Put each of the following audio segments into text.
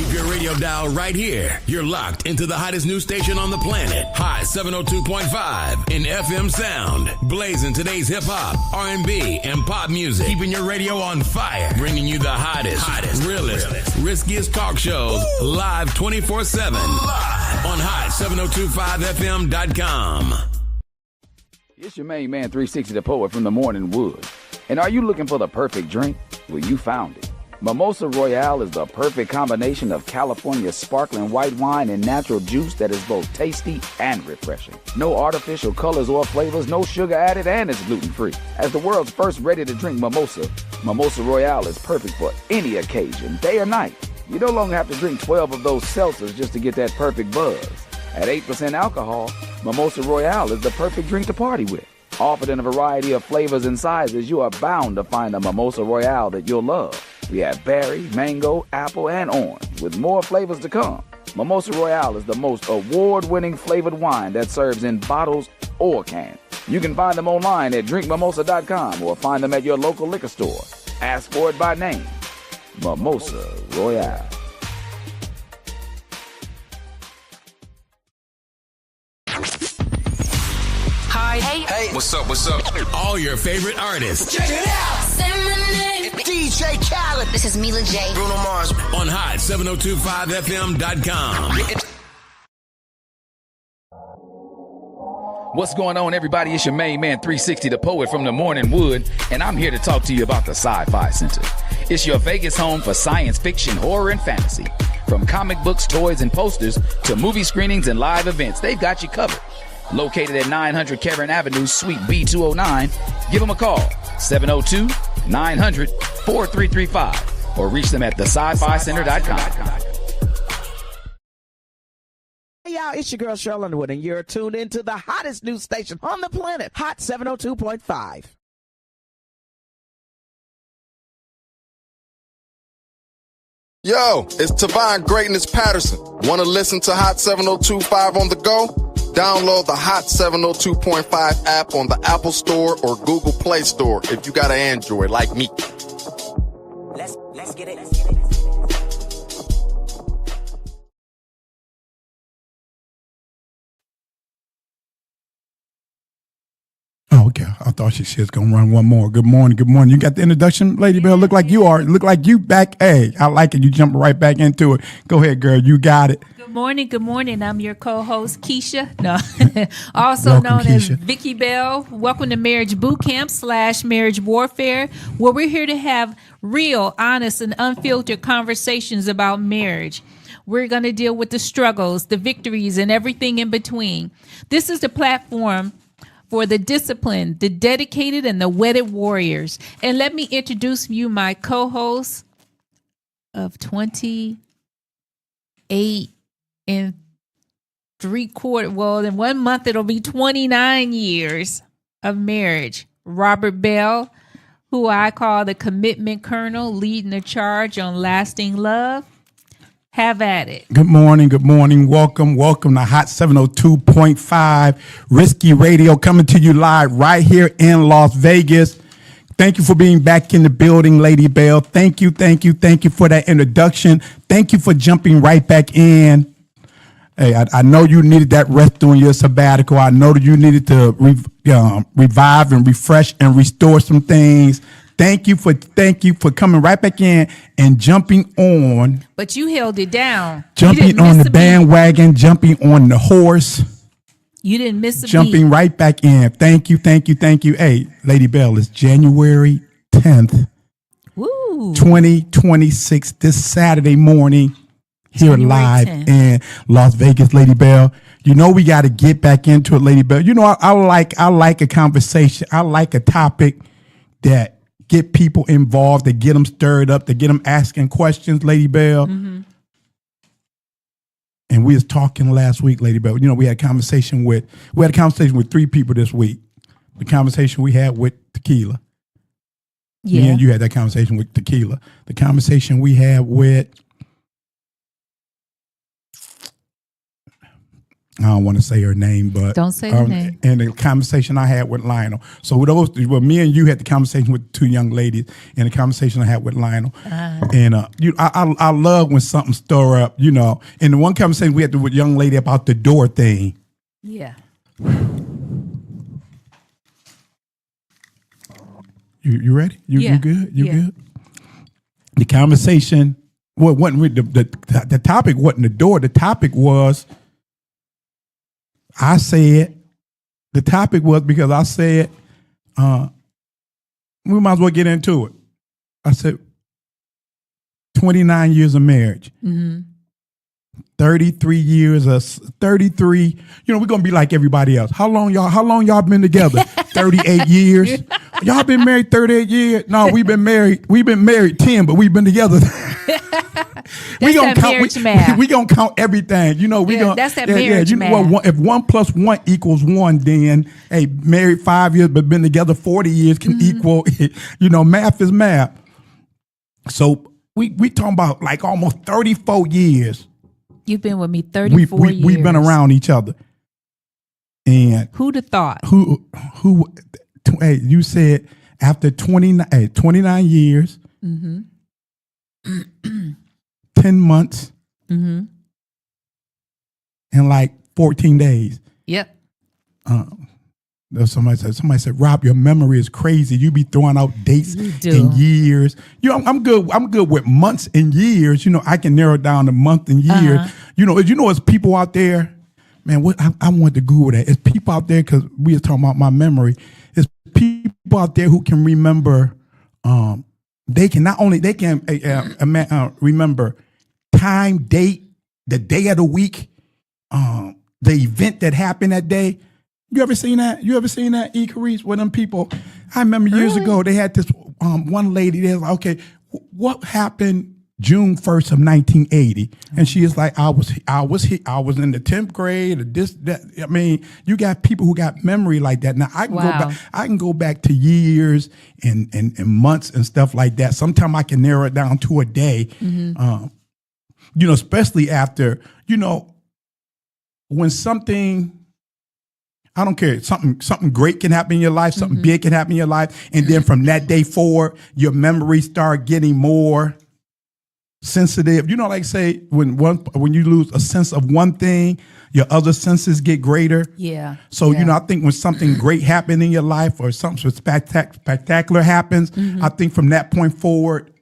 Keep your radio dial right here. You're locked into the hottest news station on the planet. Hot 702.5 in FM sound. Blazing today's hip hop, R&B, and pop music. Keeping your radio on fire. Bringing you the hottest, realest, riskiest talk shows live 24/7 on hot7025fm.com. It's your main man 360 the Poet from the Morning Wood. And are you looking for the perfect drink? Well, you found it. Mimosa Royale is the perfect combination of California sparkling white wine and natural juice that is both tasty and refreshing. No artificial colors or flavors, no sugar added, and it's gluten-free. As the world's first ready-to-drink mimosa, Mimosa Royale is perfect for any occasion, day or night. You no longer have to drink 12 of those seltzers just to get that perfect buzz. At 8% alcohol, Mimosa Royale is the perfect drink to party with. Offered in a variety of flavors and sizes, you are bound to find a Mimosa Royale that you'll love. We have berry, mango, apple, and orange, with more flavors to come. Mimosa Royale is the most award-winning flavored wine that serves in bottles or cans. You can find them online at drinkmimosa.com or find them at your local liquor store. Ask for it by name. Mimosa Royale. Hi. Hey. What's up? All your favorite artists. Check it out. Say my name. DJ Khaled. This is Mila J. Bruno Mars. On hot7025fm.com. What's going on, everybody? It's your main man 360 the Poet from the Morning Wood, and I'm here to talk to you about the Sci-Fi Center. It's your Vegas home for science fiction, horror, and fantasy. From comic books, toys, and posters to movie screenings and live events, they've got you covered. Located at 900 Cameron Avenue, Suite B209. Give them a call, 702-900-4335, or reach them at thescificenter.com. Hey y'all, it's your girl Cheryl Underwood, and you're tuned into the hottest news station on the planet, Hot 702.5. Yo, it's Tavon Greatness Patterson. Want to listen to Hot 702.5 on the go? Download the Hot 702.5 app on the Apple Store or Google Play Store if you got an Android like me. Let's get it. Oh, okay. I thought she was going to run one more. Good morning. You got the introduction, Lady Bell? Look like you are. Look like you back. Hey, I like it. You jump right back into it. Go ahead, girl. You got it. Good morning. I'm your co-host, Keisha. No, also welcome, known Keisha. As Vicky Bell. Welcome to Marriage Bootcamp / Marriage Warfare, where we're here to have real, honest, and unfiltered conversations about marriage. We're going to deal with the struggles, the victories, and everything in between. This is the platform for the disciplined, the dedicated, and the wedded warriors. And let me introduce you my co-host of 28 and 3/4. Well, in 1 month, it'll be 29 years of marriage. Robert Bell, who I call the commitment colonel, leading the charge on lasting love. Have at it. Good morning. Welcome to Hot 702.5 Risky Radio, coming to you live right here in Las Vegas. Thank you for being back in the building, Lady Bell. Thank you for that introduction. Thank you for jumping right back in. Hey, I know you needed that rest during your sabbatical. I know that you needed to revive and refresh and restore some things. Thank you for coming right back in and jumping on. But you held it down. Jumping on the bandwagon, jumping on the horse. You didn't miss a beat. Jumping right back in. Thank you. Hey, Lady Bell, it's January 10th, Woo. 2026, this Saturday morning here January live 10th. In Las Vegas, Lady Bell. You know we got to get back into it, Lady Bell. You know I like a conversation. I like a topic that get people involved, to get them stirred up, to get them asking questions, Lady Bell. Mm-hmm. And we was talking last week, Lady Bell. You know, we had a conversation with 3 people this week. The conversation we had with Tequila. Yeah. Me and you had that conversation with Tequila. The conversation we had with I don't want to say her name, but don't say her name. And the conversation I had with Lionel. So with those, well, me and you had the conversation with two young ladies, and the conversation I had with Lionel. And I love when something stir up, you know. And the one conversation we had with a young lady about the door thing. Yeah. You ready? You good? You Yeah. good? The conversation, well, wasn't the topic wasn't the door. The topic was, I said, the topic was because I said, we might as well get into it. I said, 29 years of marriage. 33 years of 33, you know, we're gonna be like everybody else. How long y'all been together? 38 years. Y'all been married 38 years? No, we've been married 10, but we've been together. we gonna count everything. You know, that's that marriage math. Well, if 1 + 1 = 1, then hey, married 5 years but been together 40 years can equal, you know, math is math. So we talking about like almost 34 years. You've been with me 34 years. We've been around each other. And who'd have thought? Hey, you said after 29 years, 10 months, and like 14 days. Yep. Somebody said, Rob, your memory is crazy. You be throwing out dates and years. You know, I'm good with months and years. You know, I can narrow down the month and year. You know, it's people out there, man. What I wanted to Google that. It's people out there, because we were talking about my memory. It's people out there who can remember. They can remember time, date, the day of the week, the event that happened that day. You ever seen that? E. Carice, with them people? I remember years ago, they had this one lady, they was like, okay, what happened June 1st of 1980? And she is like, I was in the 10th grade, or this, that. I mean, you got people who got memory like that. Now I can go back to years and months and stuff like that. Sometimes I can narrow it down to a day. You know, especially after, you know, when something, I don't care, something great can happen in your life, something big can happen in your life, and then from that day forward, your memories start getting more sensitive. You know, like say when you lose a sense of one thing, your other senses get greater. Yeah. So you know, I think when something great happened in your life or something spectacular happens, I think from that point forward,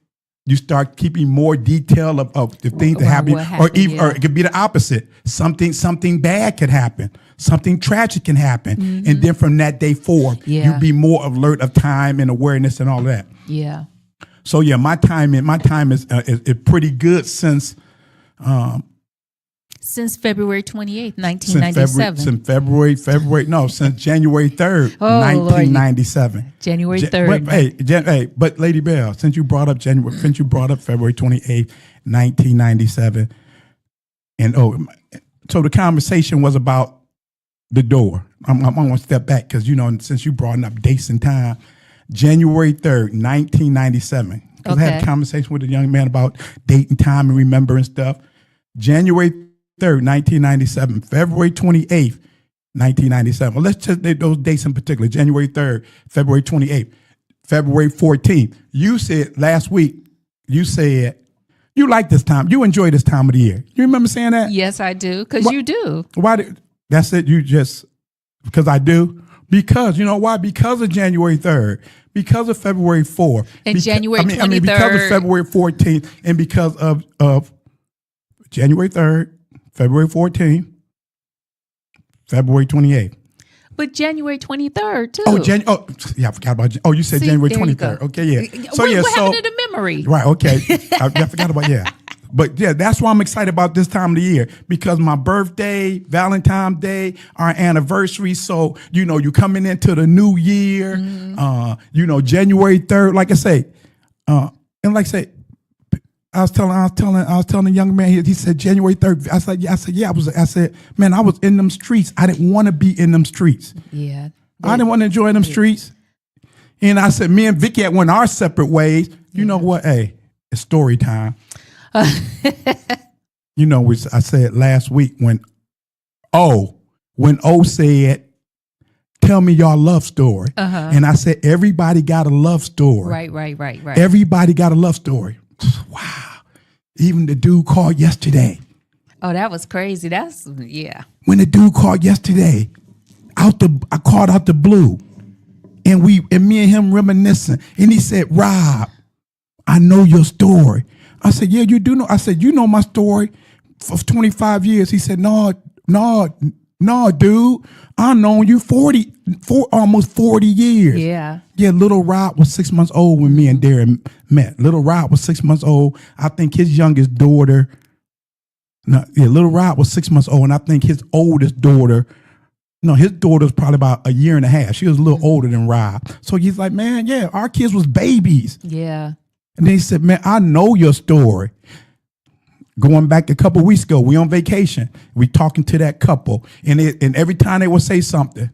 you start keeping more detail of the things that happen, or it could be the opposite. Something bad could happen, something tragic can happen, and then from that day forward, you be more alert of time and awareness and all that. Yeah. So yeah, my time is pretty good since February 28th, 1997. Since January 3rd, 1997. January 3rd. But Lady Bell, since you brought up February 28th, 1997, and so the conversation was about the door. I'm going to step back because, you know, since you brought up dates and time, January 3rd, 1997. Because I had a conversation with a young man about date and time and remembering stuff. January 3rd, 1997, February 28th, 1997. Well, let's just those dates in particular. January 3rd, February 28th, February 14th. You said last week, you like this time. You enjoy this time of the year. You remember saying that? Yes, I do. Because you do. That's it. Because I do. Because, you know why? Because of January 3rd, because of February 4th. And January 23rd. Because of February 14th, and because of January 3rd, February 14th, February 28th. But January 23rd, too. I forgot about you said January 23rd. Okay, yeah. So, what happened to the memory? Right, okay. I forgot about, But yeah, that's why I'm excited about this time of the year, because my birthday, Valentine's Day, our anniversary. So, you know, you coming into the new year, you know, January 3rd, like I say, and like I say, I was telling a young man, he said January 3rd. I said, man, I was in them streets. I didn't want to be in them streets. Yeah. I didn't want to enjoy them streets. And I said, me and Vicky had went our separate ways. You know what? Hey, it's story time. You know, which I said last week when when O said, tell me your love story. And I said, everybody got a love story. Right. Everybody got a love story. Wow. Even the dude called yesterday. Oh, that was crazy. Yeah. When the dude called yesterday, I called out the blue. And me and him reminiscing. And he said, Rob, I know your story. I said, yeah, you do know. I said, you know my story for 25 years. He said, no, dude. I've known you almost 40 years. Yeah. Yeah, little Rob was 6 months old when me and Darren met. Little Rob was 6 months old. I think his youngest daughter, little Rob was 6 months old, and I think his oldest daughter, his daughter's probably about a year and a half. She was a little older than Rob. So he's like, man, yeah, our kids was babies. Yeah. And then he said, man, I know your story. Going back a couple weeks ago, we on vacation. We talking to that couple, and every time they would say something,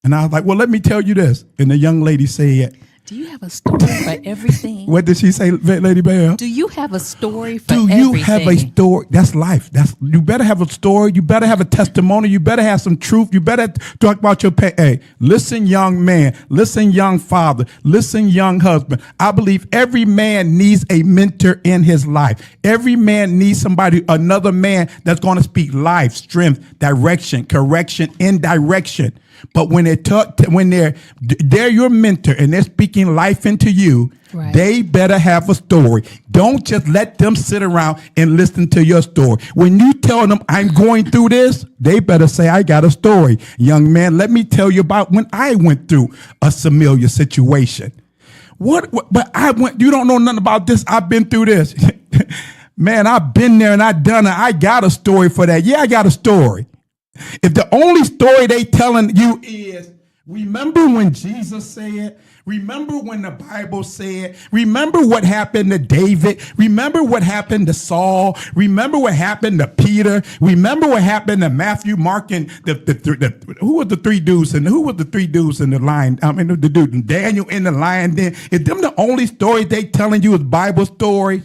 and I was like, well, let me tell you this. And the young lady said, do you have a story for everything? What did she say, Lady Bell? Do you have a story for everything? Do you have a story? That's life. You better have a story. You better have a testimony. You better have some truth. You better talk about your pain. Hey, listen, young man. Listen, young father. Listen, young husband. I believe every man needs a mentor in his life. Every man needs another man that's going to speak life, strength, direction, correction, and direction. But when they're your mentor and they're speaking life into you, right, they better have a story. Don't just let them sit around and listen to your story. When you tell them I'm going through this, they better say I got a story. Young man, let me tell you about when I went through a familiar situation. What? But you don't know nothing about this. I've been through this. Man, I've been there and I've done it. I got a story for that. Yeah, I got a story. If the only story they telling you is, remember when Jesus said, remember when the Bible said, remember what happened to David, remember what happened to Saul, remember what happened to Peter, remember what happened to Matthew, Mark, and who were the three dudes in the lion? The dude, Daniel in the lion den. If them the only story they telling you is Bible story,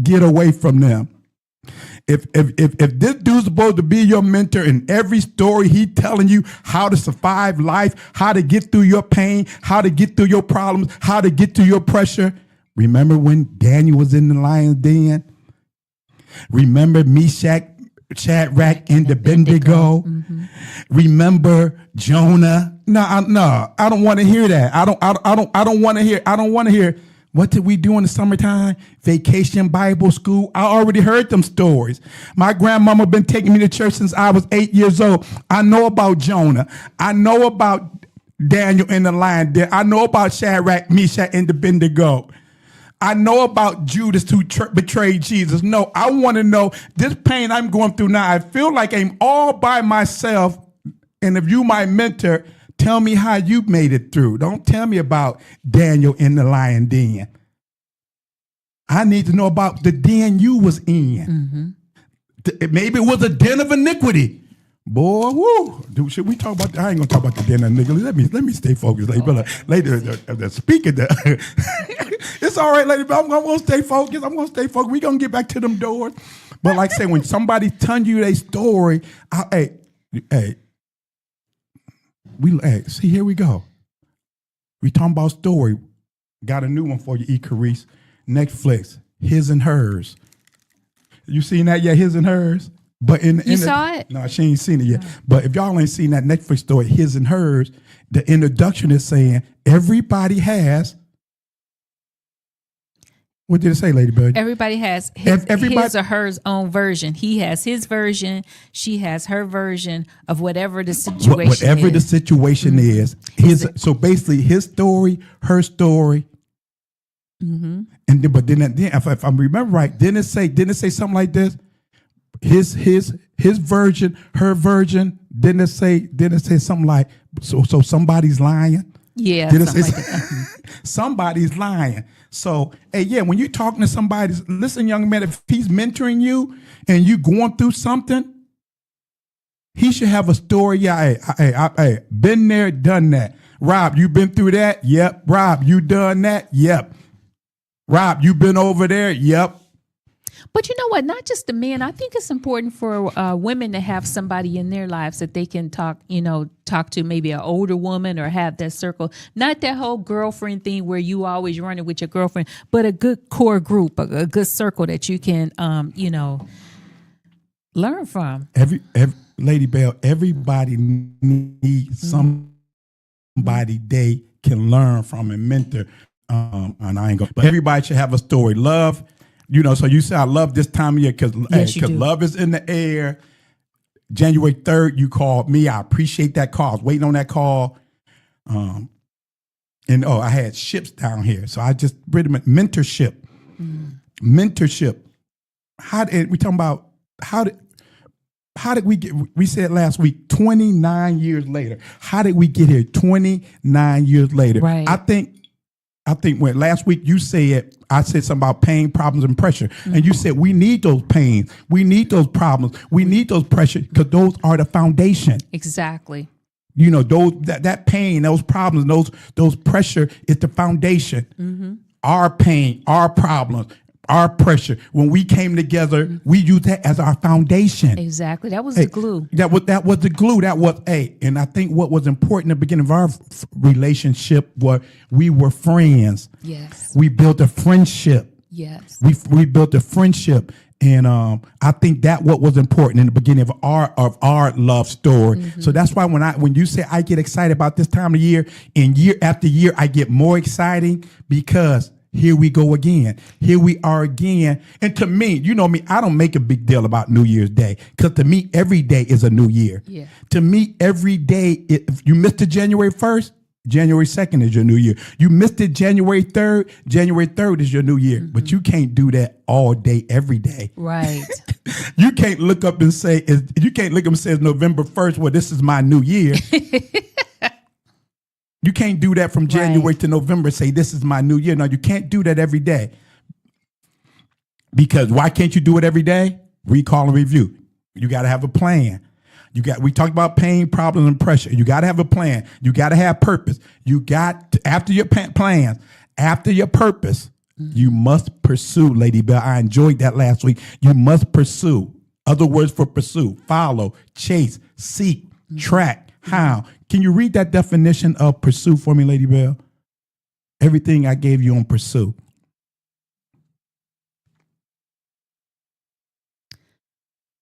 get away from them. If this dude's supposed to be your mentor in every story, he telling you how to survive life, how to get through your pain, how to get through your problems, how to get through your pressure. Remember when Daniel was in the lion's den? Remember Meshach, Shadrach, and Abednego? Mm-hmm. Remember Jonah? No, I don't want to hear that. I don't want to hear. What did we do in the summertime? Vacation Bible school. I already heard them stories. My grandmama been taking me to church since I was 8 years old. I know about Jonah. I know about Daniel in the lion den. I know about Shadrach, Meshach, and Abednego. I know about Judas who betrayed Jesus. No, I want to know this pain I'm going through now. I feel like I'm all by myself. And if you my mentor, tell me how you made it through. Don't tell me about Daniel in the lion den. I need to know about the den you was in. Mm-hmm. Maybe it was a den of iniquity. Boy, woo. Dude, should we talk about that? I ain't gonna talk about the den of iniquity. Let me stay focused. Later, speaking there. It's all right, lady, but I'm gonna stay focused. We're gonna get back to them doors. But like I say, when somebody telling you their story, see, here we go. We talking about story. Got a new one for you, Carice. Netflix, His and Hers. You seen that yet, His and Hers? But you saw it? No, she ain't seen it yet. But if y'all ain't seen that Netflix story, His and Hers, the introduction is saying everybody has. What did it say, Lady Bird? Everybody has his or her own version. He has his version. She has her version of whatever the situation whatever the situation is. So basically, his story, her story. Mm-hmm. But then if I remember right, didn't it say something like this? His version, her version. Didn't it say something like so somebody's lying? Yeah, something like that. Somebody's lying. So, hey, yeah, when you're talking to somebody, listen, young man, if he's mentoring you and you going through something, he should have a story. Yeah, hey, been there, done that. Rob, you been through that? Yep. Rob, you done that? Yep. Rob, you been over there? Yep. But you know what? Not just the men. I think it's important for women to have somebody in their lives that they can talk to, maybe an older woman, or have that circle. Not that whole girlfriend thing where you always running with your girlfriend, but a good core group, a good circle that you can, learn from. Every Lady Bell, everybody needs somebody they can learn from and mentor. And I ain't going, but everybody should have a story. Love, so you say I love this time of year because love is in the air. January 3rd, you called me. I appreciate that call. I was waiting on that call. I had ships down here. So I just pretty much mentorship. Mentorship. How did we get, we said last week, 29 years later. How did we get here 29 years later? Right. I think when last week you said, I said something about pain, problems, and pressure. And you said we need those pains. We need those problems. We need those pressures because those are the foundation. Exactly. That pain, those problems, those pressure is the foundation. Our pain, our problems, our pressure. When we came together, we used that as our foundation. Exactly. That was the glue. That was the glue. And I think what was important at the beginning of our relationship was we were friends. Yes. We built a friendship. Yes. We built a friendship. And I think that what was important in the beginning of our love story. So that's why when you say I get excited about this time of year, and year after year I get more exciting because here we go again. Here we are again. And to me, you know me, I don't make a big deal about New Year's Day because to me, every day is a new year. Yeah. To me, every day, if you missed it January 1st, January 2nd is your new year. You missed it January 3rd, January 3rd is your new year. But you can't do that all day, every day. Right. You can't look up and say, it's November 1st, well, this is my new year. You can't do that from January to November, say this is my new year. No, you can't do that every day. Because why can't you do it every day? Recall and review. You got to have a plan. We talked about pain, problems, and pressure. You got to have a plan. You got to have purpose. You got to, after your plans, after your purpose, you must pursue, Lady Bell. I enjoyed that last week. You must pursue. Other words for pursue: follow, chase, seek, track, hound. Can you read that definition of pursue for me, Lady Bell? Everything I gave you on pursue.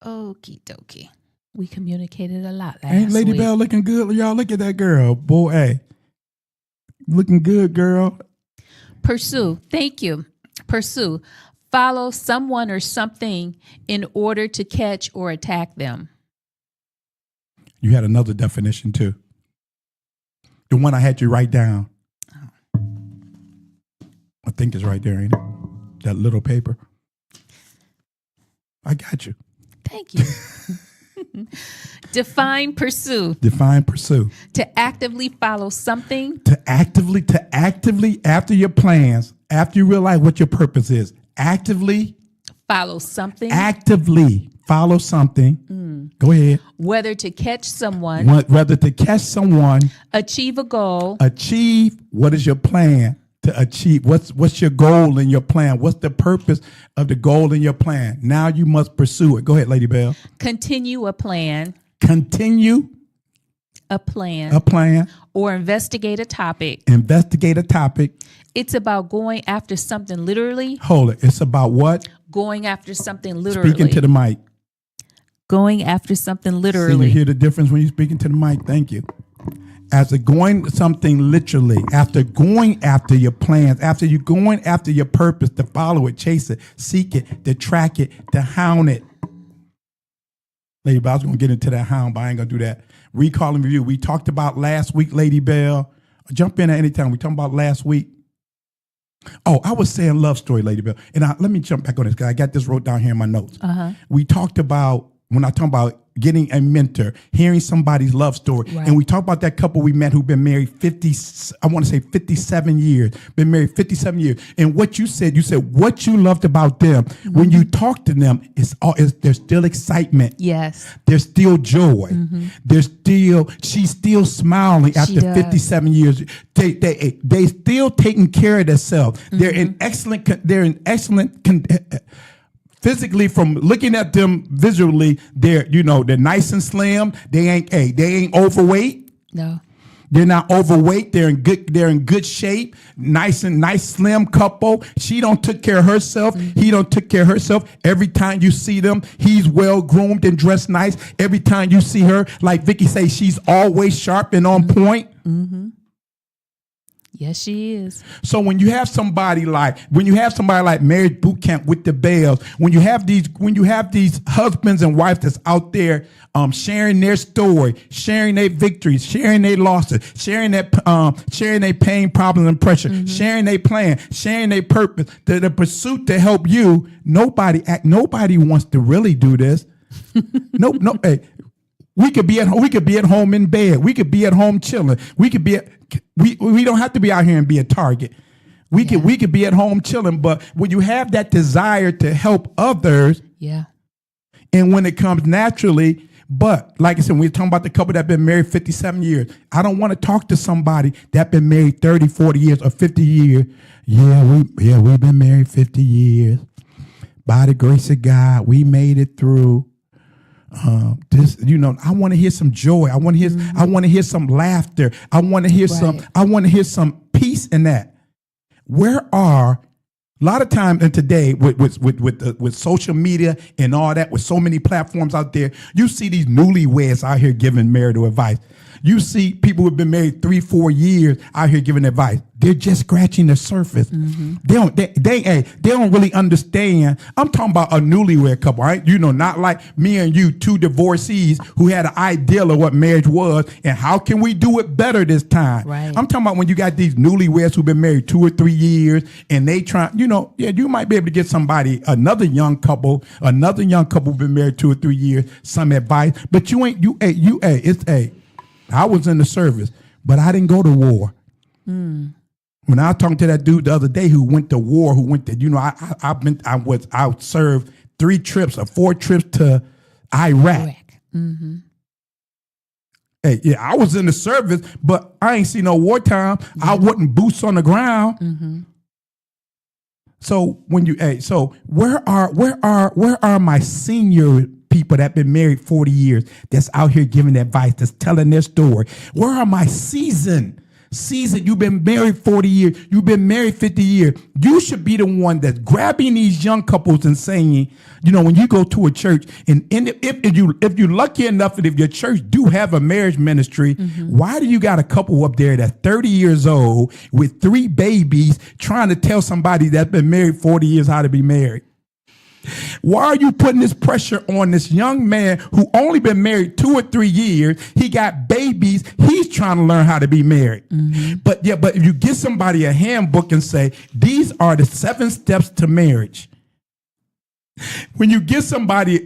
Okie dokie. We communicated a lot last Ain't Lady week. Bell looking good? Y'all look at that girl. Boy, hey. Looking good, girl. Pursue. Thank you. Pursue. Follow someone or something in order to catch or attack them. You had another definition too. The one I had you write down. I think it's right there, ain't it? That little paper. I got you. Thank you. Define pursue. Define pursue. To actively follow something. To actively, after your plans, after you realize what your purpose is, actively follow something. Actively follow something. Go ahead. Whether to catch someone. Whether to catch someone. Achieve a goal. Achieve. What is your plan to achieve? What's your goal in your plan? What's the purpose of the goal in your plan? Now you must pursue it. Go ahead, Lady Bell. Continue a plan. Continue a plan. A plan. Or investigate a topic. Investigate a topic. It's about going after something literally. Hold it. It's about what? Going after something literally. Speaking to the mic. Going after something literally. So you hear the difference when you're speaking to the mic? Thank you. After going something literally, after going after your plans, after you going after your purpose, to follow it, chase it, seek it, to track it, to hound it. Lady Bell, I was going to get into that hound, but I ain't going to do that. Recall and review. We talked about last week, Lady Bell. Jump in at any time. We talking about last week. Oh, I was saying love story, Lady Bell. And let me jump back on this because I got this wrote down here in my notes. We talked about, when I talk about getting a mentor, hearing somebody's love story. Right. And we talked about that couple we met who've been married 57 years, been married 57 years. And what you said what you loved about them, when you talk to them, there's still excitement. Yes. There's still joy. She's still smiling after 57 years. They still taking care of themselves. They're in excellent physically, from looking at them visually, they're nice and slim. They ain't overweight. No. They're not overweight. They're in good shape. Nice slim couple. She don't took care of herself. Mm-hmm. He don't took care of herself. Every time you see them, he's well groomed and dressed nice. Every time you see her, like Vicky say, she's always sharp and on point. Mm-hmm. Yes, she is. So when you have somebody like Marriage Bootcamp with the Bells, when you have these husbands and wives that's out there sharing their story, sharing their victories, sharing their losses, sharing their pain, problems, and pressure, mm-hmm. sharing their plan, sharing their purpose, the pursuit to help you. Nobody wants to really do this. No. Hey, we could be at home in bed. We could be at home chilling. We don't have to be out here and be a target. We could be at home chilling. But when you have that desire to help others, and when it comes naturally, but like I said, we're talking about the couple that been married 57 years. I don't want to talk to somebody that been married 30, 40 years or 50 years. We've been married 50 years. By the grace of God, we made it through. I want to hear some joy. I want to hear some laughter. I want to hear some peace in that. Where are a lot of times and today with social media and all that, with so many platforms out there, you see these newlyweds out here giving marital advice. You see people who've been married 3-4 years out here giving advice. They're just scratching the surface. Mm-hmm. They don't really understand. I'm talking about a newlywed couple, right? Not like me and you, two divorcees who had an ideal of what marriage was and how can we do it better this time. Right. I'm talking about when you got these newlyweds who've been married 2 or 3 years and they try, you might be able to get another young couple who've been married 2 or 3 years, some advice, but I was in the service, but I didn't go to war. Mm. When I was talking to that dude the other day who went to war, I served 3 trips or 4 trips to Iraq. Mm-hmm. I was in the service, but I ain't see no wartime. Mm-hmm. I wasn't boots on the ground. Mm-hmm. So where are my senior people that been married 40 years that's out here giving advice, that's telling their story? Where are my seasoned? You've been married 40 years. You've been married 50 years. You should be the one that's grabbing these young couples and saying, when you go to a church, and if you're lucky enough that if your church do have a marriage ministry, mm-hmm. why do you got a couple up there that's 30 years old with 3 babies trying to tell somebody that's been married 40 years how to be married? Why are you putting this pressure on this young man who only been married 2 or 3 years? He got babies. He's trying to learn how to be married. Mm-hmm. But if you give somebody a handbook and say, these are the 7 steps to marriage. When you give somebody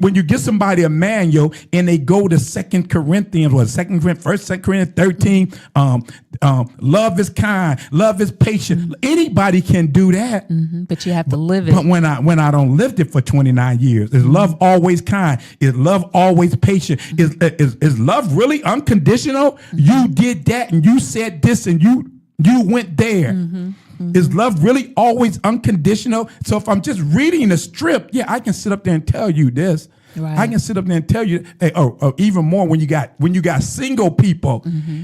a manual and they go to 2 Corinthians, 1 Corinthians 13, love is kind, love is patient. Mm-hmm. Anybody can do that. Mm-hmm. But you have to live it. But when I don't lived it for 29 years, is love always kind? Is love always patient? Mm-hmm. Is love really unconditional? Mm-hmm. You did that and you said this and you went there. Mm-hmm. Mm-hmm. Is love really always unconditional? So if I'm just reading a strip, I can sit up there and tell you this. Right. I can sit up there and tell you, or even more when you got single people. Mm-hmm.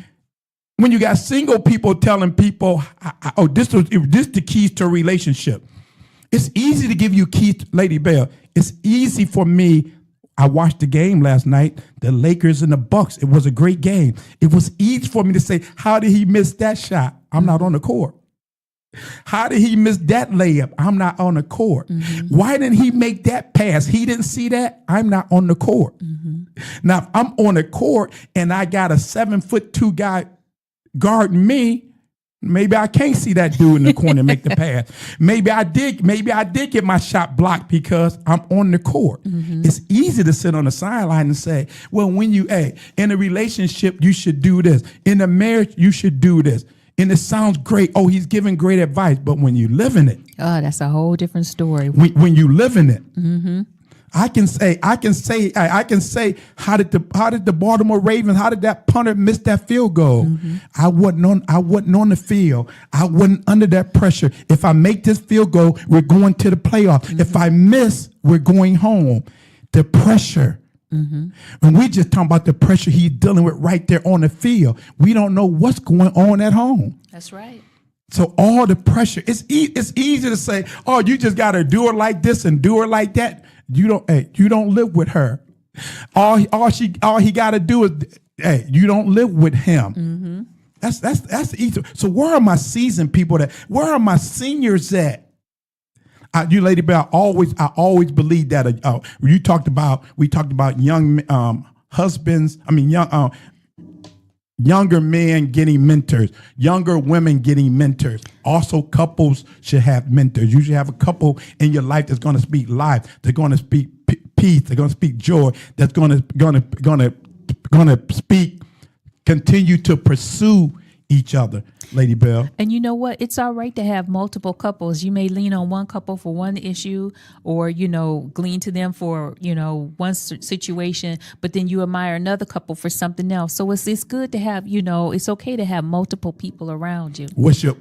When you got single people telling people, this the keys to a relationship. It's easy to give you keys, Lady Bell. It's easy for me. I watched the game last night, the Lakers and the Bucks. It was a great game. It was easy for me to say, how did he miss that shot? I'm not on the court. How did he miss that layup? I'm not on the court. Mm-hmm. Why didn't he make that pass? He didn't see that. I'm not on the court. Mm-hmm. Now, if I'm on the court and I got a 7'2" guy guarding me, maybe I can't see that dude in the corner and make the pass. Maybe I did get my shot blocked because I'm on the court. Mm-hmm. It's easy to sit on the sideline and say, well, when in a relationship, you should do this. In a marriage, you should do this. And it sounds great. Oh, he's giving great advice. But when you live in it. Oh, that's a whole different story. When you live in it. Mm-hmm. I can say, how did the Baltimore Ravens, how did that punter miss that field goal? Mm-hmm. I wasn't on the field. I wasn't under that pressure. If I make this field goal, we're going to the playoff. Mm-hmm. If I miss, we're going home. The pressure. Mm-hmm. And we just talking about the pressure he's dealing with right there on the field. We don't know what's going on at home. That's right. So all the pressure, it's easy to say, oh, you just got to do her like this and do her like that. You don't live with her. All he got to do is, you don't live with him. Mm-hmm. That's easy. So where are my seasoned people where are my seniors at? You Lady Bell, I always believe that we talked about young husbands. I mean, younger men getting mentors, younger women getting mentors. Also, couples should have mentors. You should have a couple in your life that's going to speak life. They're going to speak peace. They're going to speak joy. That's going to speak. Continue to pursue each other, Lady Bell. And you know what? It's all right to have multiple couples. You may lean on one couple for one issue or, glean to them for, one situation, but then you admire another couple for something else. So it's good to have, it's okay to have multiple people around you. What's your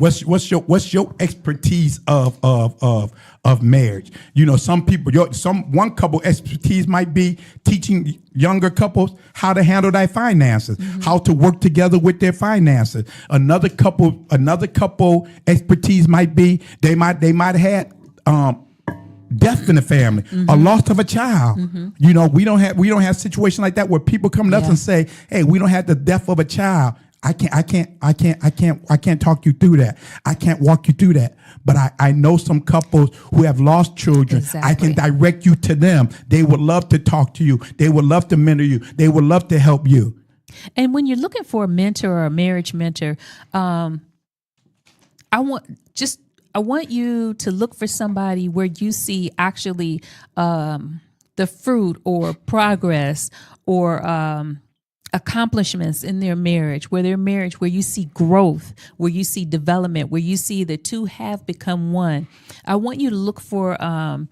expertise of marriage? Some people, one couple expertise might be teaching younger couples how to handle their finances, mm-hmm. how to work together with their finances. Another couple expertise might be they might have had death in the family, mm-hmm. a loss of a child. Mm-hmm. We don't have situations like that where people come to us and say, "Hey, we don't have the death of a child." I can't talk you through that. I can't walk you through that. But I know some couples who have lost children. Exactly. I can direct you to them. They would love to talk to you. They would love to mentor you. They would love to help you. And when you're looking for a mentor or a marriage mentor, I want you to look for somebody where you see actually the fruit or progress or accomplishments in their marriage, where you see growth, where you see development, where you see the two have become one. I want you to look for a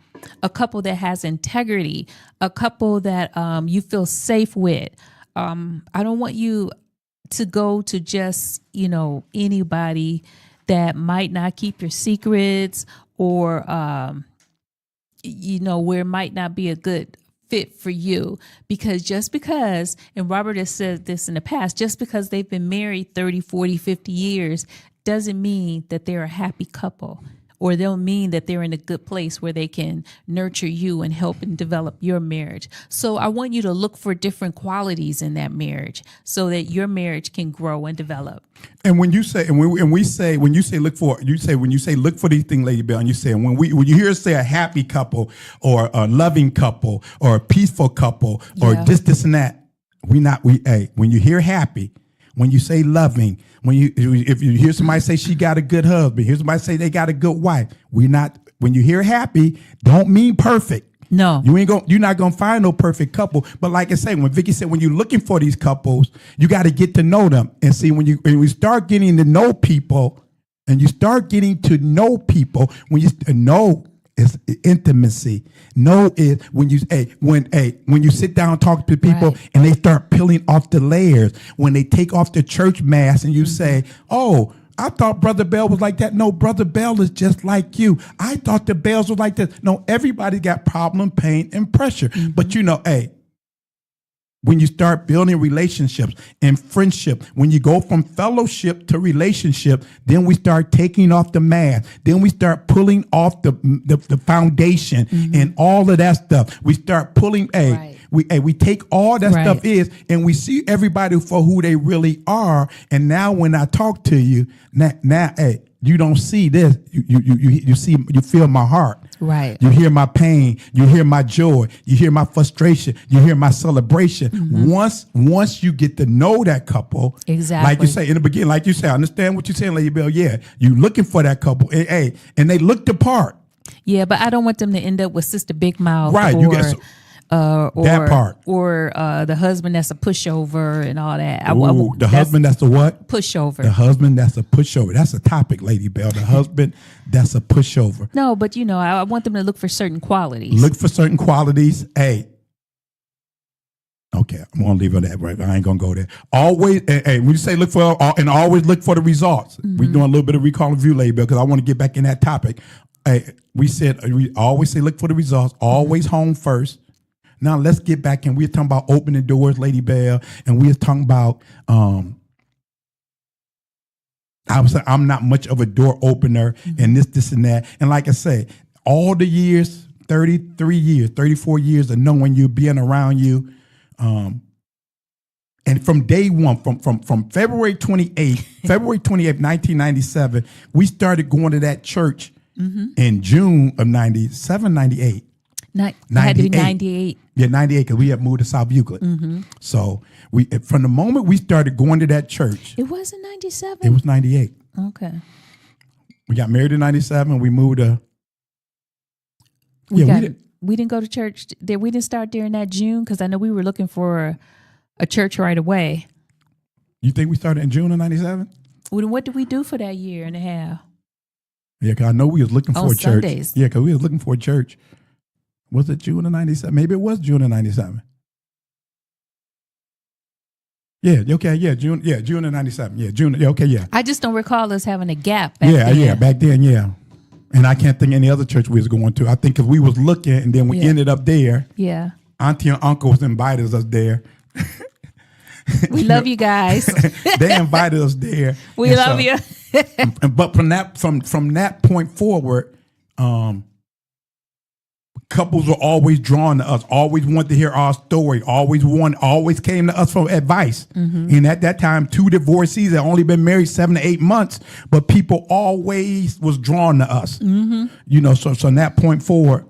couple that has integrity, a couple that you feel safe with. I don't want you to go to just, anybody that might not keep your secrets or, where it might not be a good fit for you, because and Robert has said this in the past, just because they've been married 30, 40, 50 years doesn't mean that they're a happy couple, or they'll mean that they're in a good place where they can nurture you and help and develop your marriage. So I want you to look for different qualities in that marriage so that your marriage can grow and develop. And when you say, when you say look for these things, Lady Bell, and you say, when you hear us say a happy couple or a loving couple or a peaceful couple or this and that, when you hear happy, when you say loving, if you hear somebody say she got a good husband, hear somebody say they got a good wife, when you hear happy, don't mean perfect. No, you're not gonna find no perfect couple. But like I say, when Vicky said, when you're looking for these couples, you got to get to know them and see when we start getting to know people, when you know is intimacy. Know is when you sit down and talk to people, right, and they start peeling off the layers. When they take off the church mask and you say, "Oh, I thought Brother Bell was like that." No, Brother Bell is just like you. I thought the Bells was like this. No, everybody got problem, pain, and pressure. Mm-hmm. But when you start building relationships and friendship, when you go from fellowship to relationship, then we start taking off the mask. Then we start pulling off the foundation, mm-hmm, and all of that stuff. We start pulling we take all that stuff and we see everybody for who they really are. And now when I talk to you, now you don't see this. You feel my heart. Right. You hear my pain. You hear my joy. You hear my frustration. You hear my celebration. Mm-hmm. Once you get to know that couple, exactly, like you say in the beginning, like you say, I understand what you're saying, Lady Bell. Yeah, you looking for that couple, and they look the part. Yeah, but I don't want them to end up with Sister Big Mouth, right? or that part, or the husband that's a pushover and all that. The husband that's a what? Pushover. The husband that's a pushover. That's a topic, Lady Bell. The husband that's a pushover. No, but I want them to look for certain qualities. Look for certain qualities. Hey. Okay, I'm gonna leave it at that. Right, I ain't gonna go there. Always, hey, when you say look for and always look for the results. Mm-hmm. We're doing a little bit of recall and view, Lady Bell, because I want to get back in that topic. Hey, we always say look for the results. Always home first. Now let's get back in. We're talking about opening doors, Lady Bell, and we're talking about. I'm not much of a door opener, and this, and that. And like I say, all the years, 33 years, 34 years of knowing you, being around you. And from day one, from February 28th, 1997, we started going to that church in June of 97, 98. It had to be 98. Yeah, 98, because we had moved to South Euclid. Mm-hmm. So from the moment we started going to that church. It wasn't 97? It was 98. Okay. We got married in 97. We moved to. We didn't go to church there. We didn't start there in that June, because I know we were looking for a church right away. You think we started in June of 97? Well, then what did we do for that year and a half? Yeah, because I know we was looking for a church. Sundays. Yeah, because we was looking for a church. Was it June of 97? Maybe it was June of 97. Yeah, okay, yeah, June of 97. Yeah, June, yeah, okay, yeah. I just don't recall us having a gap back then. Yeah, back then, yeah. And I can't think any other church we was going to. I think because we was looking and then we ended up there. Yeah. Auntie and uncles invited us there. We love you guys. They invited us there. We love you. But from that point forward, couples were always drawn to us, always wanted to hear our story, always came to us for advice. Mm-hmm. And at that time, 2 divorcees had only been married 7 to 8 months, but people always was drawn to us. Mm-hmm. So from that point forward,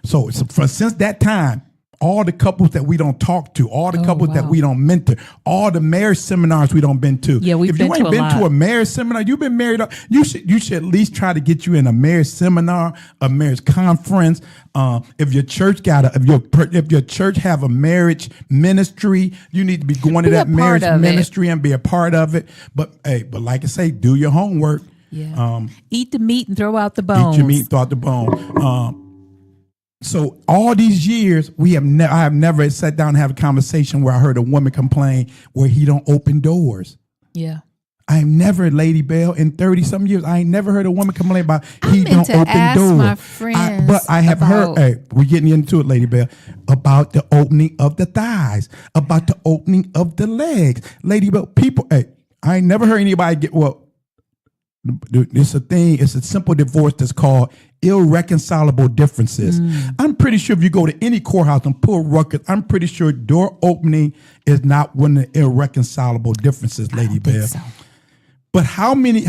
since that time, all the couples that we don't talk to, all the couples that we don't mentor, all the marriage seminars we don't been to. Yeah, we've been to a lot. If you ain't been to a marriage seminar, you've been married. You should at least try to get you in a marriage seminar, a marriage conference. If your church if your church have a marriage ministry, you need to be going to that marriage ministry and be a part of it. But like I say, do your homework. Yeah. Eat the meat and throw out the bones. Eat your meat and throw out the bone. So all these years, I have never sat down and have a conversation where I heard a woman complain where he don't open doors. Yeah. I have never, Lady Bell, in 30-some years, I ain't never heard a woman complain about he don't open doors. My friends but I have heard, we're getting into it, Lady Bell, about the opening of the thighs, about the opening of the legs. Lady Bell, people, I ain't never heard anybody it's a thing, it's a simple divorce that's called irreconcilable differences. I'm pretty sure if you go to any courthouse and pull records, I'm pretty sure door opening is not one of the irreconcilable differences, Lady Bell. So. But how many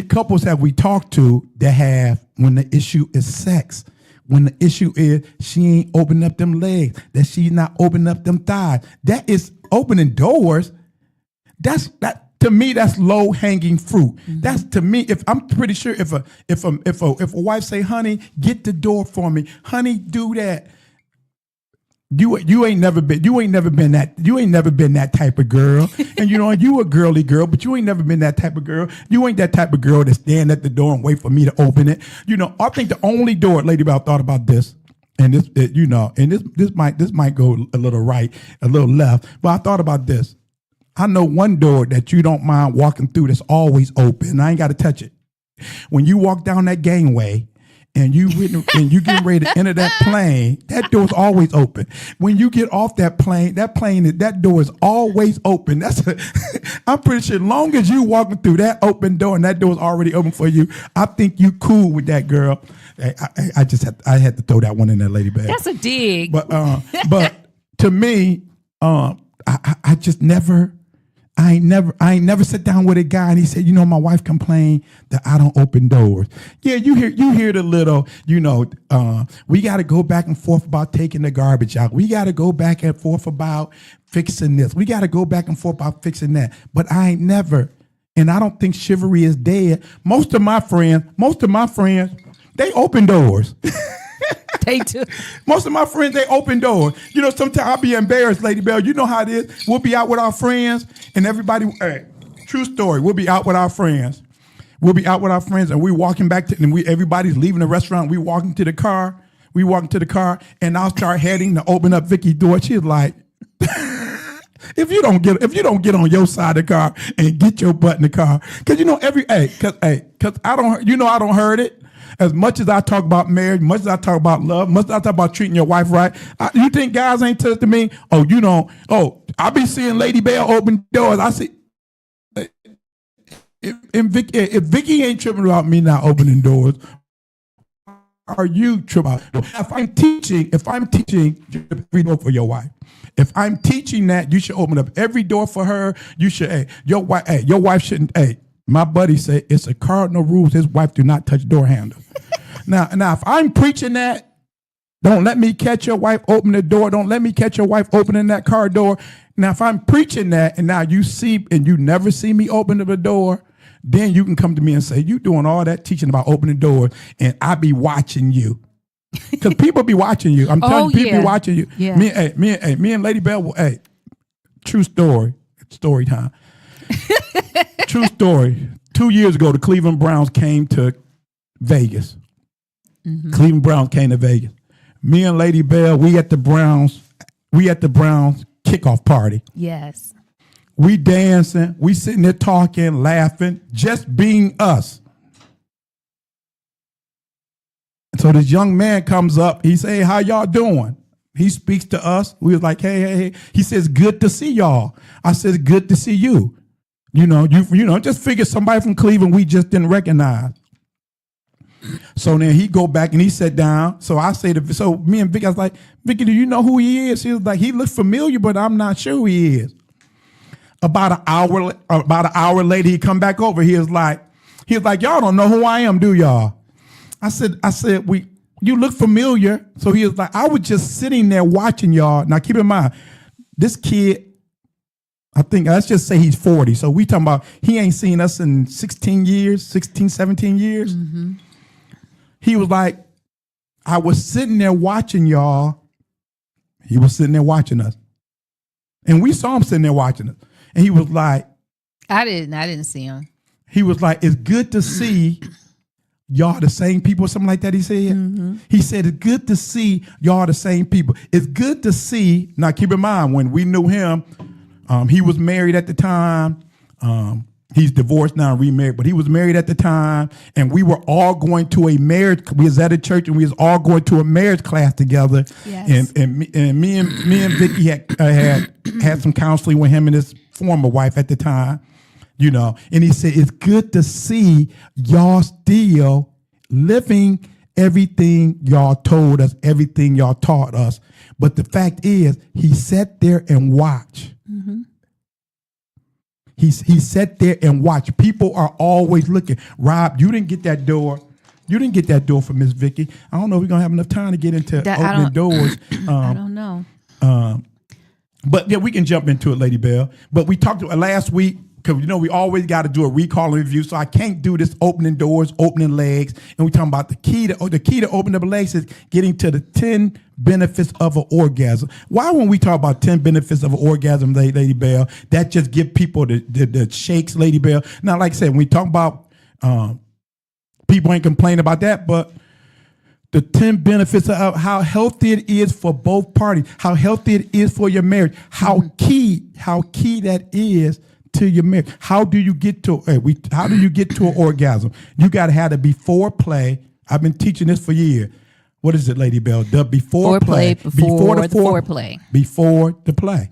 couples have we talked to that have, when the issue is sex, when the issue is she ain't opening up them legs, that she's not opening up them thighs, that is opening doors. To me, that's low hanging fruit. Mm-hmm. That's to me. If I'm pretty sure, if a wife say, "Honey, get the door for me," "Honey, do that." You ain't never been that type of girl. And you a girly girl, but you ain't never been that type of girl. You ain't that type of girl that stand at the door and wait for me to open it. I think the only door, Lady Bell, thought about this. And this might go a little right, a little left, but I thought about this. I know one door that you don't mind walking through that's always open, and I ain't got to touch it. When you walk down that gangway and you getting ready to enter that plane, that door's always open. When you get off that door is always open. I'm pretty sure as long as you walking through that open door and that door's already open for you, I think you cool with that girl. I had to throw that one in there, Lady Bell. That's a dig. But to me, I just never. I ain't never sat down with a guy and he said, my wife complained that I don't open doors. Yeah, you hear the little, we got to go back and forth about taking the garbage out. We got to go back and forth about fixing this. We got to go back and forth about fixing that. But I ain't never, and I don't think chivalry is dead. Most of my friends, they open doors. They do. Most of my friends, they open doors. You know, sometimes I'll be embarrassed, Lady Bell. You know how it is. We'll be out with our friends, and everybody, hey, true story, we'll be out with our friends. And we're walking back to, and everybody's leaving the restaurant. We walking to the car. And I'll start heading to open up Vicky's door. She's like, if you don't get on your side of the car and get your butt in the car, because you know because I don't hurt it. As much as I talk about marriage, much as I talk about love, much as I talk about treating your wife right, you think guys ain't touching me? Oh, you know, I be seeing Lady Bell open doors. I see. If Vicky ain't tripping about me not opening doors, are you tripping? If I'm teaching every door for your wife. If I'm teaching that, you should open up every door for her. You should. Your wife shouldn't. My buddy said it's a cardinal rule. His wife do not touch door handles. Now, if I'm preaching that, don't let me catch your wife open the door. Don't let me catch your wife opening that car door. Now, if I'm preaching that, and now you see, and you never see me open the door, then you can come to me and say, you doing all that teaching about opening doors, and I be watching you. Because people be watching you. I'm telling you, people be watching you. Yeah. Me and Lady Bell, true story. Story time. True story. 2 years ago, the Cleveland Browns came to Vegas. Mm-hmm. Cleveland Browns came to Vegas. Me and Lady Bell, we at the Browns kickoff party. Yes. We dancing, we sitting there talking, laughing, just being us. So this young man comes up, he say, hey, how y'all doing? He speaks to us. We was like, hey. He says, good to see y'all. I said, good to see you. You know, just figure somebody from Cleveland we just didn't recognize. So then he go back and he sat down. So I say so me and Vicky, I was like, Vicky, do you know who he is? He was like, he looks familiar, but I'm not sure who he is. About an hour later, he come back over. He was like, y'all don't know who I am, do y'all? I said, you look familiar. So he was like, I was just sitting there watching y'all. Now keep in mind, this kid, I think, let's just say he's 40. So we talking about, he ain't seen us in 17 years. Mm-hmm. He was like, I was sitting there watching y'all. He was sitting there watching us. And we saw him sitting there watching us. And he was like, I didn't see him. He was like, it's good to see y'all the same people, or something like that, he said. Mm-hmm. He said, it's good to see y'all the same people. It's good to see, now keep in mind, when we knew him, he was married at the time. He's divorced now, remarried, but he was married at the time, and we were all going to a marriage. We was at a church, and we was all going to a marriage class together. Yes. And me and Vicky had some counseling with him and his former wife at the time, you know. And he said, it's good to see y'all still living everything y'all told us, everything y'all taught us. But the fact is, he sat there and watched. Mm-hmm. He sat there and watched. People are always looking. Rob, you didn't get that door. You didn't get that door for Miss Vicky. I don't know if we're going to have enough time to get into opening doors. I don't know. But yeah, we can jump into it, Lady Bell. But we talked last week, because, you know, we always got to do a recall and review, so I can't do this opening doors, opening legs. And we're talking about the key to opening up legs is getting to the 10 benefits of an orgasm. Why when we talk about 10 benefits of an orgasm, Lady Bell, that just give people the shakes, Lady Bell? Now, like I said, when we talk about people ain't complaining about that, but the 10 benefits of how healthy it is for both parties, how healthy it is for your marriage, how key that is to your marriage. How do you get to an orgasm? You got to have the before play. I've been teaching this for years. What is it, Lady Bell? The before play. Before the foreplay. Before the play.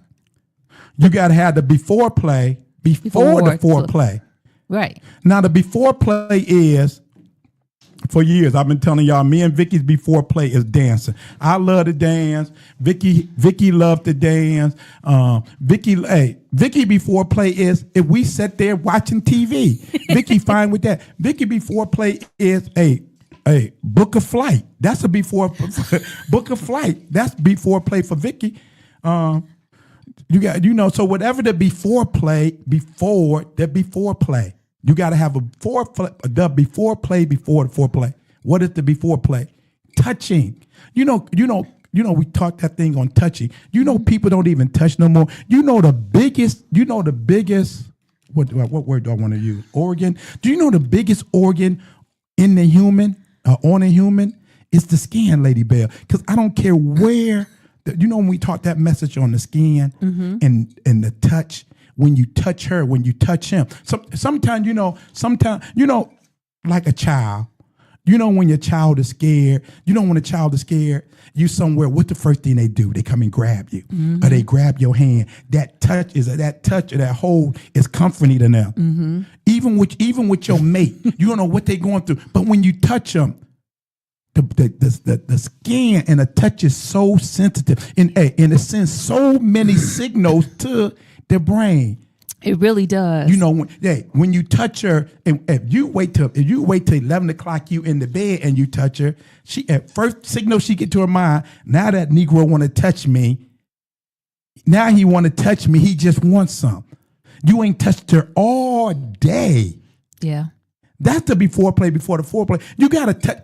You got to have the before play before the foreplay. Right. Now, the before play is, for years, I've been telling y'all, me and Vicky's before play is dancing. I love to dance. Vicky loved to dance. Vicky before play is if we sat there watching TV. Vicky fine with that. Vicky before play is a book a flight. That's a before book a flight. That's before play for Vicky. You got, so whatever the before play, you got to have the before play before the foreplay. What is the before play? touching. We talked that thing on touching. People don't even touch no more. The biggest, what word do I want to use? Organ. Do you know the biggest organ in the human, on a human, is the skin, Lady Bell? Because I don't care where, when we taught that message on the skin and the touch, when you touch her, when you touch him. Sometimes, like a child, when your child is scared, when a child is scared, you somewhere, what's the first thing they do? They come and grab you, or they grab your hand. That touch or that hold is comforting to them. Even with your mate, you don't know what they're going through. But when you touch them, the skin and the touch is so sensitive, and it sends so many signals to the brain. It really does. When you touch her, if you wait till 11 o'clock, you in the bed and you touch her, she at first signal she get to her mind. Now that Negro want to touch me. Now he want to touch me. He just wants some. You ain't touched her all day. Yeah, that's the before play. Before the foreplay, you gotta touch.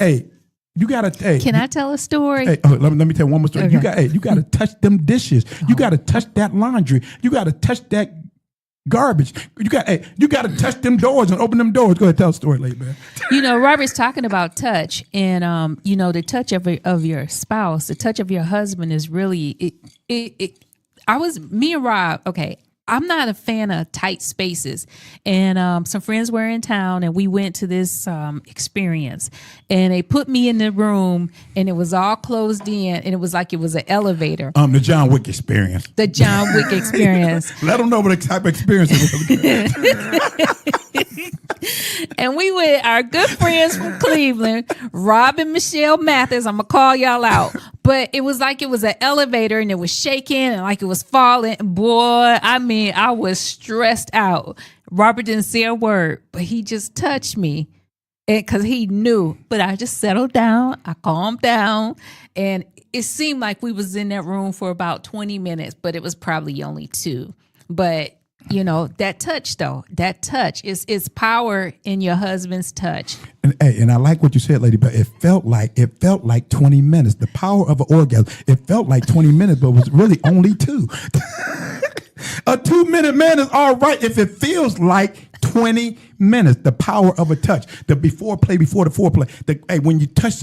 Can I tell a story? Let me tell one more story. Okay. You gotta touch them dishes. You gotta touch that laundry. You gotta touch that garbage. You got to touch them doors and open them doors. Go ahead, tell a story, lady man. Robert's talking about touch, and the touch of your spouse, the touch of your husband is really me and Rob. Okay, I'm not a fan of tight spaces, and some friends were in town, and we went to this experience, and they put me in the room, and it was all closed in, and it was like it was an elevator. The John Wick experience. The John Wick experience. Let them know what type of experience it was. And we with our good friends from Cleveland, Rob and Michelle Mathis. I'm gonna call y'all out. But it was like it was an elevator and it was shaking and like it was falling. Boy, I was stressed out. Robert didn't say a word, but he just touched me because he knew. But I just settled down. I calmed down. And it seemed like we was in that room for about 20 minutes, but it was probably only 2. But that touch though, that touch is power in your husband's touch. And I like what you said, lady, but it felt like 20 minutes. The power of an orgasm. It felt like 20 minutes, but it was really only 2. A 2-minute man is all right if it feels like 20 minutes. The power of a touch. The before play, before the foreplay. When you touch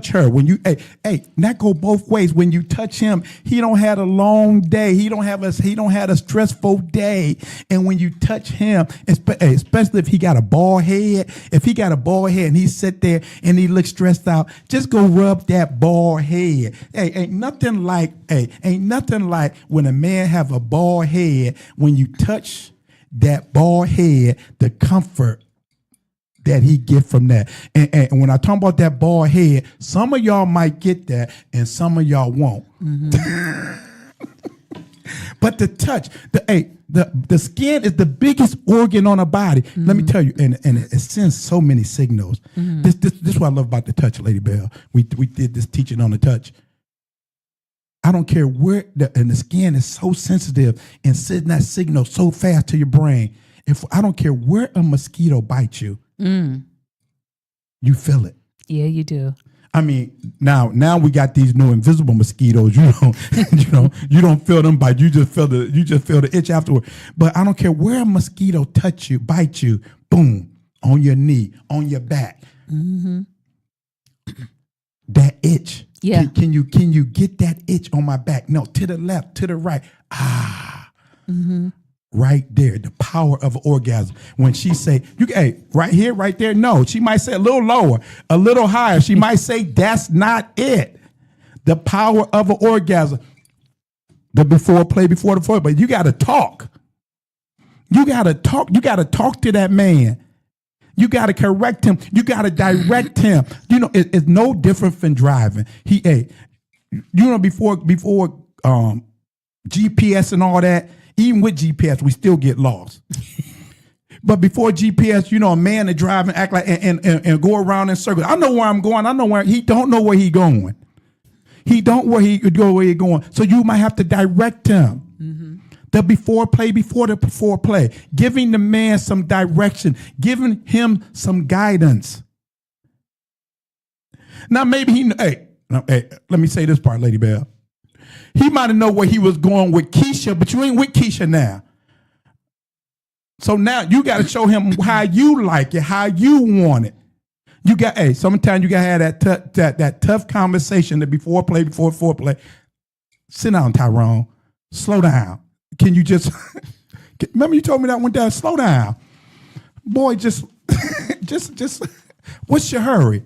her, that go both ways. When you touch him, he don't have a long day. He don't have a stressful day. And when you touch him, especially if he got a bald head, and he sit there and he looks stressed out, just go rub that bald head. Ain't nothing like when a man have a bald head. When you touch that bald head, the comfort that he get from that. And when I talk about that bald head, some of y'all might get that and some of y'all won't. But the touch, the skin is the biggest organ on a body. Let me tell you, and it sends so many signals. This is what I love about the touch, Lady Bell. We did this teaching on the touch. I don't care where, and the skin is so sensitive and sending that signal so fast to your brain. I don't care where a mosquito bites you, you feel it. Yeah, you do. Now we got these new invisible mosquitoes. You don't feel them bite. You just feel the itch afterward. But I don't care where a mosquito bites you, boom, on your knee, on your back. That itch. Yeah. Can you get that itch on my back? No, to the left, to the right. Right there, the power of orgasm. When she say, right here, right there. No, she might say a little lower, a little higher. She might say that's not it. The power of an orgasm. The before play, before the foreplay. But you got to talk. You got to talk. You got to talk to that man. You got to correct him. You got to direct him. It's no different from driving. Before GPS and all that, even with GPS, we still get lost. But before GPS, a man is driving, act like and go around in circles. I know where I'm going. I know where he don't know where he going. He don't where he could go where he going. So you might have to direct him. The before play, before the foreplay, giving the man some direction, giving him some guidance. Now maybe hey, let me say this part, Lady Bell. He might have known where he was going with Keisha, but you ain't with Keisha now. So now you got to show him how you like it, how you want it. You got, sometimes you got to have that tough conversation that before foreplay. Sit down, Tyrone. Slow down. Can you just, remember you told me that one day, slow down. Boy, just, what's your hurry?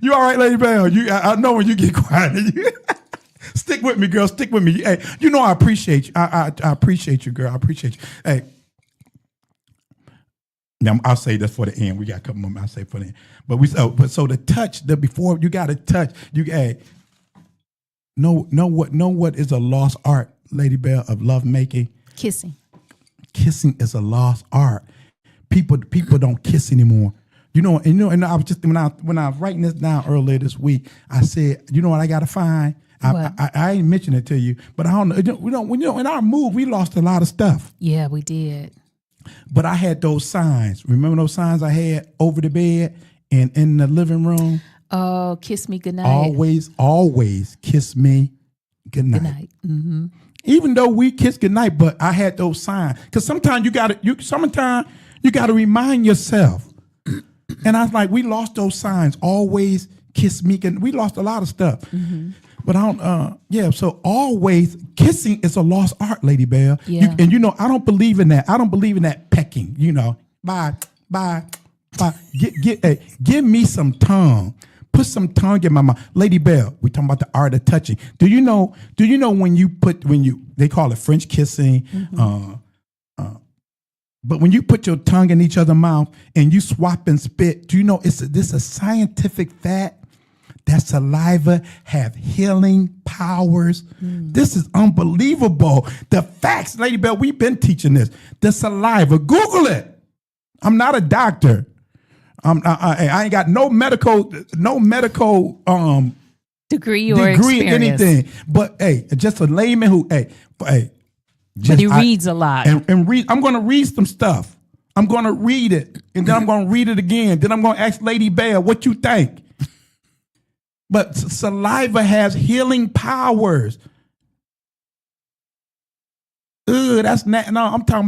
You all right, Lady Bell? I know when you get quiet. Stick with me, girl. Stick with me. Hey, you know I appreciate you. I appreciate you, girl. I appreciate you. Hey, now I'll say this for the end. We got a couple more. I'll say for the end. But so the touch, before you got to touch. Know what is a lost art, Lady Bell, of love making? Kissing. Kissing is a lost art. People don't kiss anymore. And I was just when I was writing this down earlier this week, I said, you know what I gotta find? I ain't mentioned it to you, but I don't know. In our move, we lost a lot of stuff. Yeah, we did. But I had those signs. Remember those signs I had over the bed and in the living room? Oh, kiss me goodnight. Always kiss me goodnight. Good night. Mm-hmm. Even though we kiss goodnight, but I had those signs. Because sometimes you gotta remind yourself. And I was like, we lost those signs. Always kiss me. We lost a lot of stuff. Mm-hmm. But I don't, so always kissing is a lost art, Lady Bell. Yeah. I don't believe in that. I don't believe in that pecking, bye. Give me some tongue. Put some tongue in my mouth. Lady Bell, we talking about the art of touching. Do you know when they call it French kissing, mm-hmm. But when you put your tongue in each other's mouth and you swap and spit, do you know this is a scientific fact that saliva have healing powers? This is unbelievable. The facts, Lady Bell, we've been teaching this. The saliva, Google it. I'm not a doctor. I ain't got no medical degree or experience. Anything. But just a layman who but he reads a lot. And read. I'm going to read some stuff. I'm going to read it, and then I'm going to read it again. Then I'm going to ask Lady Bell, what you think? But saliva has healing powers. That's not. No, I'm talking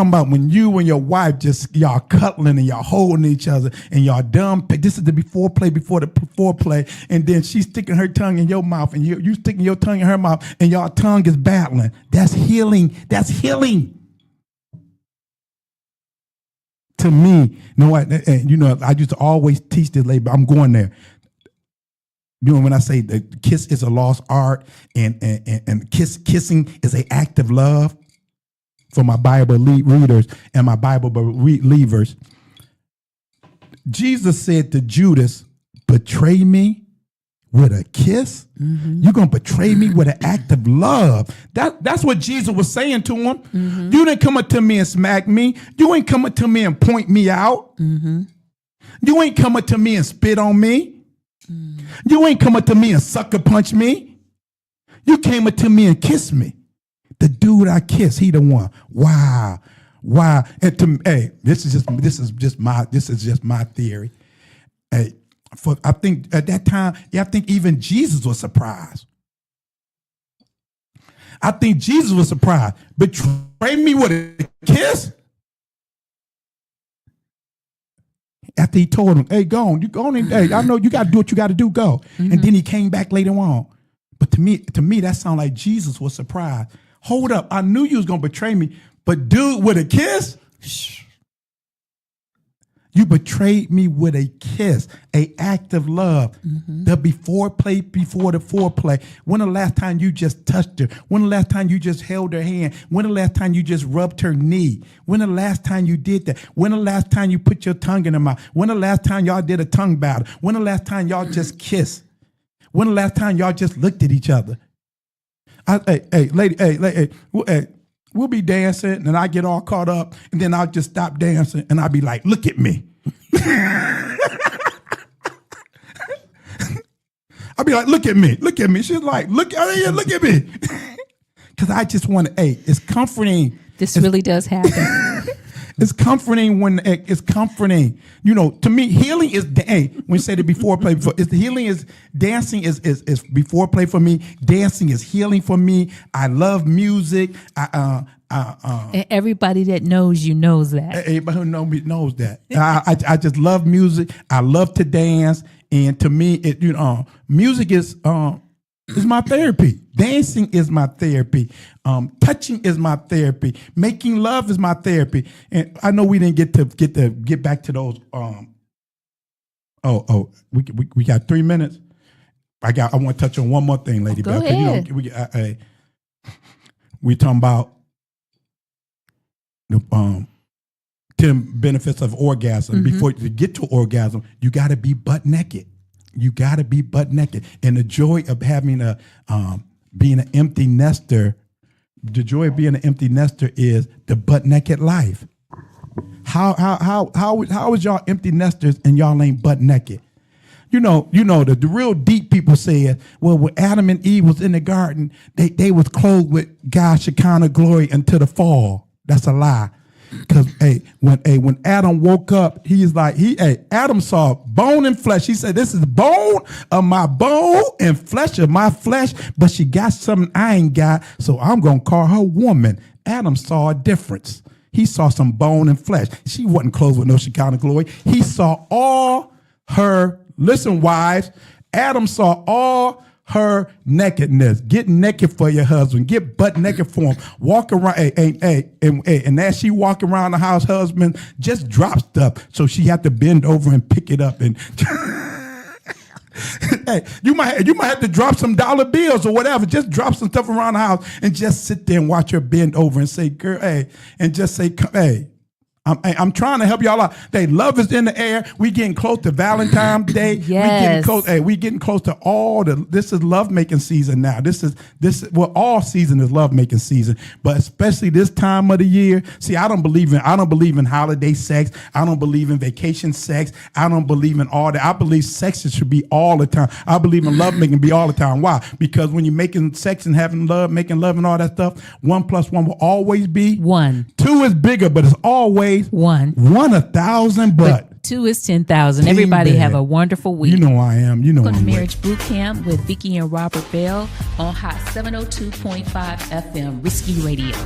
about when you and your wife y'all cuddling and y'all holding each other and y'all done. This is the before the foreplay, and then she's sticking her tongue in your mouth and you sticking your tongue in her mouth and y'all tongue is battling. That's healing. That's healing. To me, I used to always teach this lady, but I'm going there. When I say the kiss is a lost art and kissing is an act of love. For my Bible readers and my Bible believers, Jesus said to Judas, betray me with a kiss? Mm-hmm. You're going to betray me with an act of love. That's what Jesus was saying to him. Mm-hmm. You didn't come up to me and smack me. You ain't come up to me and point me out. Mm-hmm. You ain't come up to me and spit on me. Mm-hmm. You ain't come up to me and sucker punch me. You came up to me and kissed me. The dude I kiss, he the one. Wow. And this is just my theory. I think at that time, I think even Jesus was surprised. I think Jesus was surprised. Betray me with a kiss? After he told him, hey, go on, you go on. Hey, I know you got to do what you got to do. Go. Mm-hmm. And then he came back later on. But to me, that sounded like Jesus was surprised. Hold up, I knew you was going to betray me, but dude, with a kiss? You betrayed me with a kiss, an act of love. Mm-hmm. The before the foreplay. When the last time you just touched her? When the last time you just held her hand? When the last time you just rubbed her knee? When the last time you did that? When the last time you put your tongue in her mouth? When the last time y'all did a tongue battle? When the last time y'all just kissed? When the last time y'all just looked at each other? Lady, we'll be dancing and I get all caught up and then I'll just stop dancing and I'll be like, look at me. I'll be like, look at me. She's like, look at me. Because I just want to, it's comforting. This really does happen. It's comforting when it's comforting. You know, to me, healing is when you said it before play. It's the healing is dancing is before play for me. Dancing is healing for me. I love music. And everybody that knows you knows that. Everybody who knows me knows that. I just love music. I love to dance, and to me, music is my therapy. Dancing is my therapy. Touching is my therapy. Making love is my therapy. And I know we didn't get back to those. We got 3 minutes. I want to touch on one more thing, Lady Go Bell. ahead. We talking about the 10 benefits of orgasm. Mm-hmm. Before you get to orgasm, you got to be butt naked. You got to be butt naked. And the joy of having being an empty nester, the joy of being an empty nester is the butt naked life. How is y'all empty nesters and y'all ain't butt naked? You know the real deep people said, well, when Adam and Eve was in the garden, they was clothed with God's Shekinah glory until the fall. That's a lie. Because when Adam woke up, Adam saw bone and flesh. He said, this is bone of my bone and flesh of my flesh, but she got something I ain't got, so I'm going to call her woman. Adam saw a difference. He saw some bone and flesh. She wasn't clothed with no Shekinah glory. He saw all her, listen, wives, Adam saw all her nakedness. Get naked for your husband. Get butt naked for him. Walk around, and as she walk around the house, husband just drop stuff, so she had to bend over and pick it up. And you might have to drop some dollar bills or whatever. Just drop some stuff around the house and just sit there and watch her bend over and say, "Girl, and just say, hey." I'm trying to help y'all out. Love is in the air. We getting close to Valentine's Day. Yes. We getting close to this is love making season now. All season is love making season, but especially this time of the year. See, I don't believe in holiday sex. I don't believe in vacation sex. I don't believe in all that. I believe sex should be all the time. I believe in love making be all the time. Why? Because when you're making sex and having love, making love and all that stuff, 1 + 1 will always be 1. 2 is bigger, but it's always 1. 1,000, but 2 is 10,000. Everybody bad. Have a wonderful week. You know I am. Welcome to Marriage Bootcamp with Vicky and Robert Bell on Hot 702.5 FM, Risky Radio.